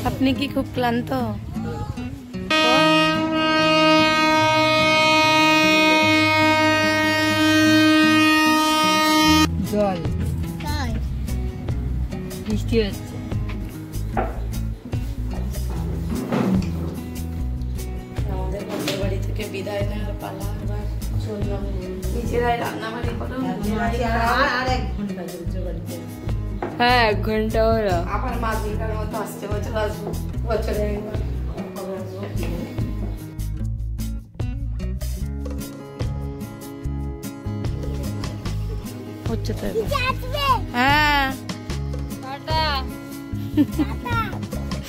আপনি কি খুব ক্লান্ত? জল বৃষ্টি হচ্ছে। আমাদের বাপের বাড়ি থেকে বিদায় নেওয়ার পালা, আবার চললাম নিজেরাই রান্নাবাড়ি করো। হ্যাঁ, 1 ঘন্টা হলো। আবার মাঝিকার মতো আসছে, বছর আসবো, বছরে একবার হচ্ছে তো। হ্যাঁ, টাটা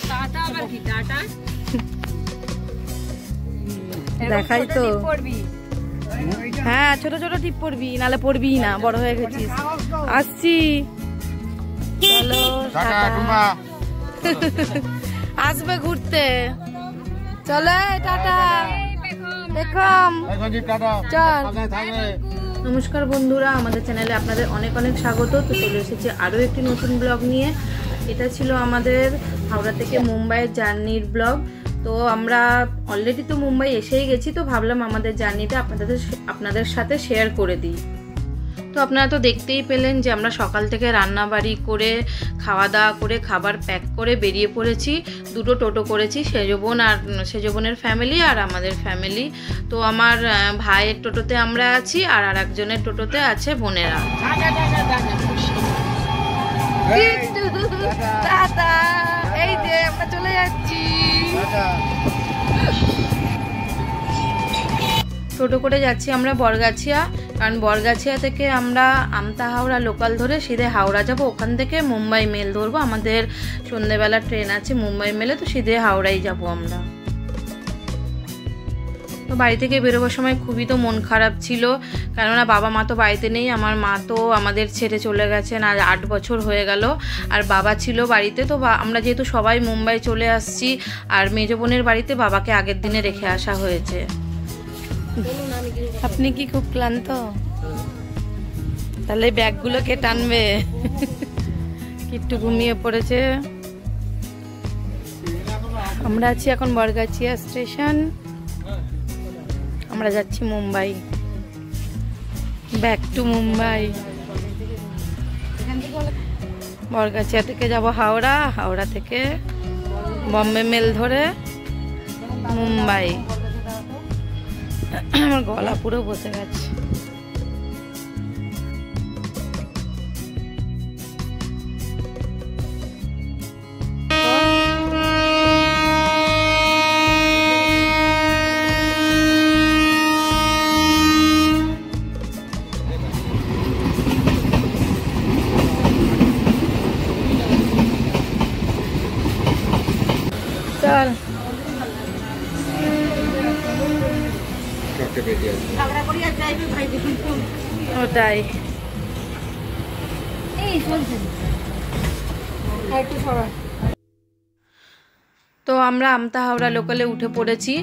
টাটা। আবার কি টাটা? দেখাই তো। হ্যাঁ, ছোট ছোট টিপ পড়বি, নালে পড়বি না, বড় হয়ে গেছিস। আসছি, চলো আসবে ঘুরতে, চলে টাটা। নমস্কার বন্ধুরা, আমাদের চ্যানেলে আপনাদের অনেক অনেক স্বাগত। তো চলে এসেছি আরও একটি নতুন ব্লগ নিয়ে। এটা ছিল আমাদের হাওড়া থেকে মুম্বাইয়ের জার্নির ব্লগ। তো আমরা অলরেডি তো মুম্বাই এসেই গেছি, তো ভাবলাম আমাদের জার্নিটা আপনাদের সাথে শেয়ার করে দিই। তো আপনারা তো দেখতেই পেলেন যে আমরা সকাল থেকে রান্নাবাড়ি করে খাওয়া দাওয়া করে খাবার প্যাক করে বেরিয়ে পড়েছি। 2টো টোটো করেছি, সেজবনের ফ্যামিলি আর আমাদের ফ্যামিলি। তো আমার ভাইয়ের টোটোতে আমরা আছি, আর আরেকজনের টোটোতে আছে বোনেরা। এই যে আমরা চলে যাচ্ছি। টোটো করে যাচ্ছি আমরা বরগাছিয়া, কারণ বরগাছিয়া থেকে আমরা আমতা হাওড়া লোকাল ধরে সিধে হাওড়া যাব। ওখান থেকে মুম্বাই মেল ধরবো, আমাদের সন্ধ্যেবেলা ট্রেন আছে মুম্বাই মেলে, তো সিধে হাওড়াই যাব আমরা। তো বাড়ি থেকে বেরোবার সময় খুবই তো মন খারাপ ছিল, কেননা বাবা মা তো বাড়িতে নেই। আমার মা তো আমাদের ছেড়ে চলে গেছেন, আর 8 বছর হয়ে গেল। আর বাবা ছিল বাড়িতে। তো আমরা যেহেতু সবাই মুম্বাই চলে আসছি, আর মেজো বোনের বাড়িতে বাবাকে আগের দিনে রেখে আসা হয়েছে। আপনি কি খুব ক্লান্ত? তাহলে ব্যাগগুলোকে টানবে। একটু ঘুমিয়ে পড়েছে। আমরা আছি এখন বরগাছিয়া স্টেশন, আমরা যাচ্ছি মুম্বাই, ব্যাক টু মুম্বাই। বরগাছিয়া থেকে যাব হাওড়া, হাওড়া থেকে বম্বে মেল ধরে মুম্বাই। আমার গলা পুরো বসে গেছে। চল ওটাই। তো আমরা আমতা হাওড়া লোকালে উঠে পড়েছি,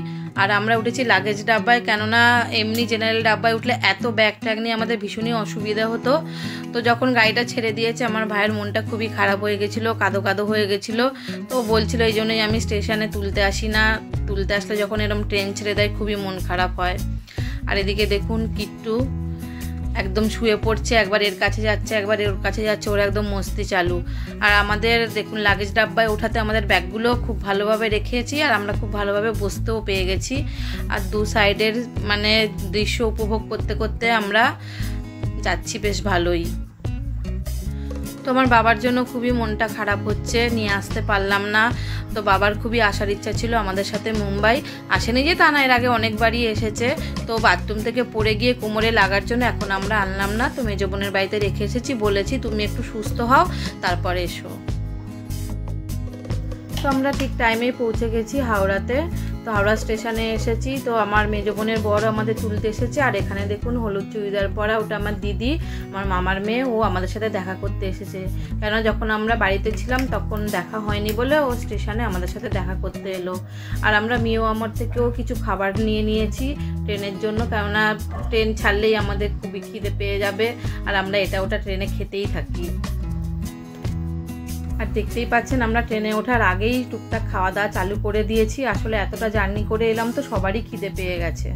আর আমরা উঠেছি লাগেজ ডাব্বায়, কেননা এমনি জেনারেল ডাব্বায় উঠলে এত ব্যাগ ট্যাগ নিয়ে আমাদের ভীষণই অসুবিধা হতো। তো যখন গাড়িটা ছেড়ে দিয়েছে, আমার ভাইয়ের মনটা খুবই খারাপ হয়ে গেছিলো, কাঁদো কাঁদো হয়ে গেছিলো। তো বলছিল এই জন্যই আমি স্টেশনে তুলতে আসি না, তুলতে আসলে যখন এরকম ট্রেন ছেড়ে দেয় খুবই মন খারাপ হয়। আর এদিকে দেখুন কিট্টু একদম শুয়ে পড়ছে, একবার এর কাছে যাচ্ছে একবার এর কাছে যাচ্ছে, ওরা একদম মস্তি চালু। আর আমাদের দেখুন লাগেজ ডাব্বায় ওঠাতে আমাদের ব্যাগগুলো খুব ভালোভাবে রেখেছি, আর আমরা খুব ভালোভাবে বসতেও পেয়ে গেছি। আর 2 সাইডের মানে দৃশ্য উপভোগ করতে করতে আমরা যাচ্ছি বেশ ভালোই। তো আমার বাবার জন্য খুবই মনটা খারাপ হচ্ছে, নিয়ে আসতে পারলাম না। তো বাবার খুবই আসার ইচ্ছা ছিল আমাদের সাথে মুম্বাই। আসেনি যে তা না, এর আগে অনেকবারই এসেছে। তো বাথরুম থেকে পড়ে গিয়ে কোমরে লাগার জন্য এখন আমরা আনলাম না। তো মেজো বোনের বাড়িতে রেখে এসেছি, বলেছি তুমি একটু সুস্থ হও তারপরে এসো। তো আমরা ঠিক টাইমেই পৌঁছে গেছি হাওড়াতে। তো হাওড়া স্টেশনে এসেছি। তো আমার মেজো বোনের বর আমাদের তুলতে এসেছে, আর এখানে দেখুন হলুদ চুড়িদার পরা, ওটা আমার দিদি, আমার মামার মেয়ে, ও আমাদের সাথে দেখা করতে এসেছে। কেননা যখন আমরা বাড়িতে ছিলাম তখন দেখা হয়নি বলে ও স্টেশনে আমাদের সাথে দেখা করতে এলো। আর আমরা মিও আমার থেকেও কিছু খাবার নিয়ে নিয়েছি ট্রেনের জন্য, কেননা ট্রেন ছাড়লেই আমাদের খুবই খিদে পেয়ে যাবে, আর আমরা এটা ওটা ট্রেনে খেতেই থাকি। আর দেখতেই পাচ্ছেন আমরা ট্রেনে ওঠার আগেই টুকটাক খাওয়া দাওয়া চালু করে দিয়েছি। আসলে এতটা জার্নি করে এলাম তো সবারই খিদে পেয়ে গেছে।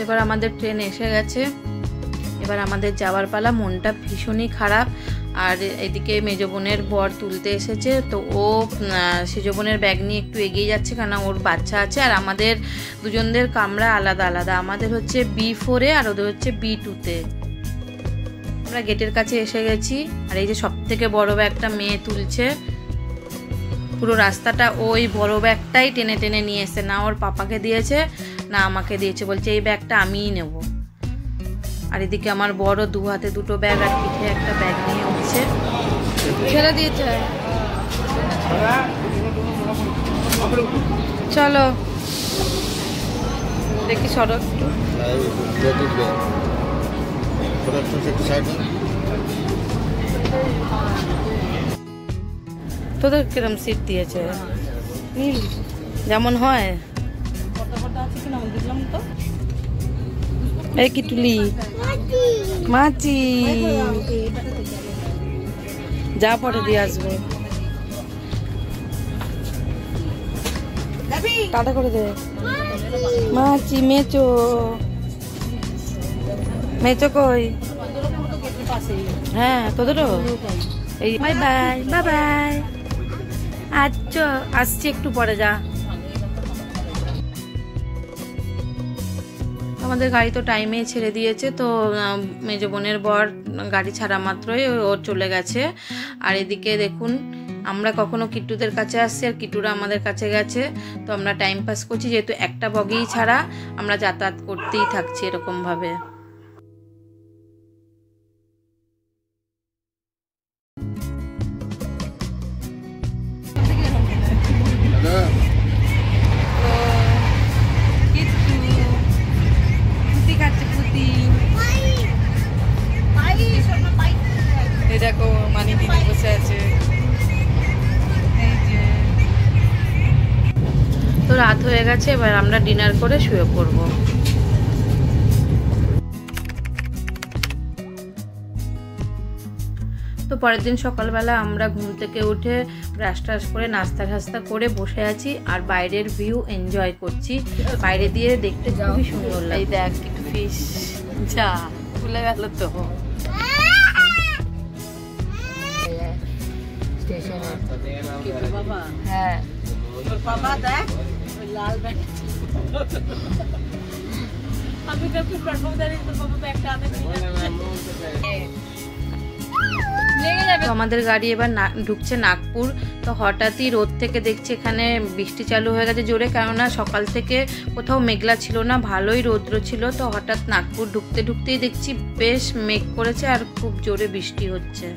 এবার আমাদের ট্রেন এসে গেছে, এবার আমাদের যাওয়ার পালা। মনটা ভীষণই খারাপ। আর এদিকে মেজ বোনের বর তুলতে এসেছে, তো ও সেজ বোনের ব্যাগ নিয়ে একটু এগিয়ে যাচ্ছে, কারণ ওর বাচ্চা আছে। আর আমাদের দুজনদের কামরা আলাদা আলাদা, আমাদের হচ্ছে B4-এ আর ওদের হচ্ছে B2-তে। আমরা গেটের কাছে এসে গেছি। আর এই যে সব থেকে বড় ব্যাগটা মেয়ে তুলছে। পুরো রাস্তাটা ওই বড় ব্যাগটাই টেনে টেনে নিয়ে এসে, না ওর পাপাকে দিয়েছে না আমাকে দিয়েছে, বলছে এই ব্যাগটা আমিই নেব। আর এদিকে আমার বড় দু হাতে দুটো ব্যাগ আর পিঠে একটা ব্যাগ নিয়ে উঠছে। ছেড়ে দিয়েছে, চলো দেখি সড়ক। তোদের কিরম সিট দিয়েছে? যেমন হয় এই কি টুলি মাছি, যা পরে দিয়ে আসবো। টাটা করে দে। মাছি মেচো, মেচো কই? হ্যাঁ তোদেরও এই। Bye bye bye bye. আচ্ছা আসছি একটু পরে, যা। আমাদের গাড়ি তো টাইমে ছেড়ে দিয়েছে, তো মেজ বোনের বর গাড়ি ছাড়া মাত্রই ও চলে গেছে। আর এদিকে দেখুন আমরা কখনো কিট্টুদের কাছে আসছি আর কিট্টুরা আমাদের কাছে গেছে, তো আমরা টাইম পাস করছি, যেহেতু একটা বগিই ছাড়া আমরা যাতায়াত করতেই থাকছি এরকমভাবে। দেখো মানি দিদি বসে আছে। তো রাত হয়ে গেছে, এবার আমরা ডিনার করে শুয়ে পড়বো। তো পরের দিন সকালবেলা আমরা ঘুম থেকে উঠে ব্রাশ টাশ করে নাস্তা টাস্তা করে বসে আছি আর বাইরের ভিউ এনজয় করছি। বাইরে দিয়ে দেখতে খুবই সুন্দর লাগে। এই দেখ একটু ফিশ, যা খুলে গেল তো। হ্যাঁ তোর বাবা দেখ ওই লাল ব্যাগ, আমি দেখি প্ল্যাটফর্ম দাঁড়িয়ে তোর বাবা ব্যাগটা আনে। তো আমাদের গাড়ি এবার ঢুকছে নাগপুর। তো হঠাৎই রোদ থেকে দেখছি এখানে বৃষ্টি চালু হয়ে গেছে জোরে, কেননা সকাল থেকে কোথাও মেঘলা ছিল না, ভালোই রৌদ্র ছিল। তো হঠাৎ নাগপুর ঢুকতে ঢুকতেই দেখছি বেশ মেঘ করেছে আর খুব জোরে বৃষ্টি হচ্ছে।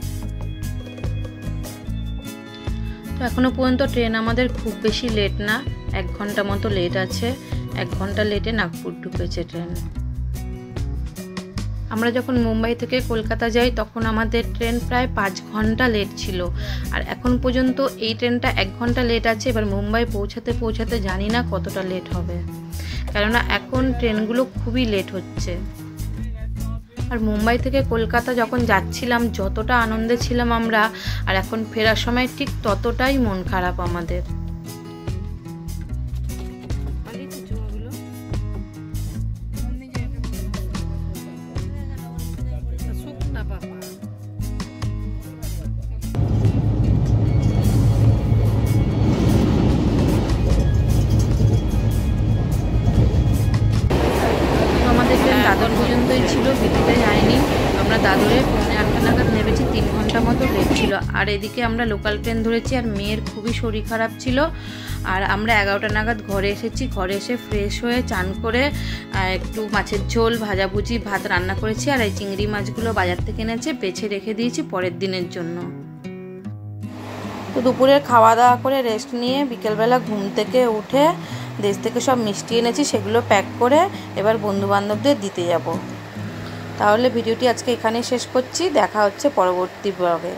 তো এখনো পর্যন্ত ট্রেন আমাদের খুব বেশি লেট না, 1 ঘন্টা মতো লেট আছে। 1 ঘন্টা লেটে নাগপুর ঢুকেছে ট্রেন। আমরা যখন মুম্বাই থেকে কলকাতা যাই তখন আমাদের ট্রেন প্রায় 5 ঘন্টা লেট ছিল, আর এখন পর্যন্ত এই ট্রেনটা 1 ঘন্টা লেট আছে। এবার মুম্বাই পৌঁছাতে পৌঁছাতে জানি না কতটা লেট হবে, কেননা এখন ট্রেনগুলো খুবই লেট হচ্ছে। আর মুম্বাই থেকে কলকাতা যখন যাচ্ছিলাম যতটা আনন্দে ছিলাম আমরা, আর এখন ফেরার সময় ঠিক ততটাই মন খারাপ আমাদের। দাদর পর্যন্তই ছিল, ভিতরে যায়নি। আমরা দাদরে 8টা নাগাদ নেমেছি, 3 ঘন্টা মতো লেট ছিল। আর এদিকে আমরা লোকাল ট্রেন ধরেছি, আর মেয়ের খুবই শরীর খারাপ ছিল। আর আমরা 11টা নাগাদ ঘরে এসেছি। ঘরে এসে ফ্রেশ হয়ে চান করে একটু মাছের ঝোল, ভাজাভুজি, ভাত রান্না করেছি। আর এই চিংড়ি মাছগুলো বাজার থেকে এনেছে, বেছে রেখে দিয়েছি পরের দিনের জন্য। তো দুপুরে খাওয়া দাওয়া করে রেস্ট নিয়ে বিকেলবেলা ঘুম থেকে উঠে দেশ থেকে সব মিষ্টি এনেছি, সেগুলো প্যাক করে এবার বন্ধুবান্ধবদের দিতে যাব। তাহলে ভিডিওটি আজকে এখানেই শেষ করছি, দেখা হচ্ছে পরবর্তী ব্লগে।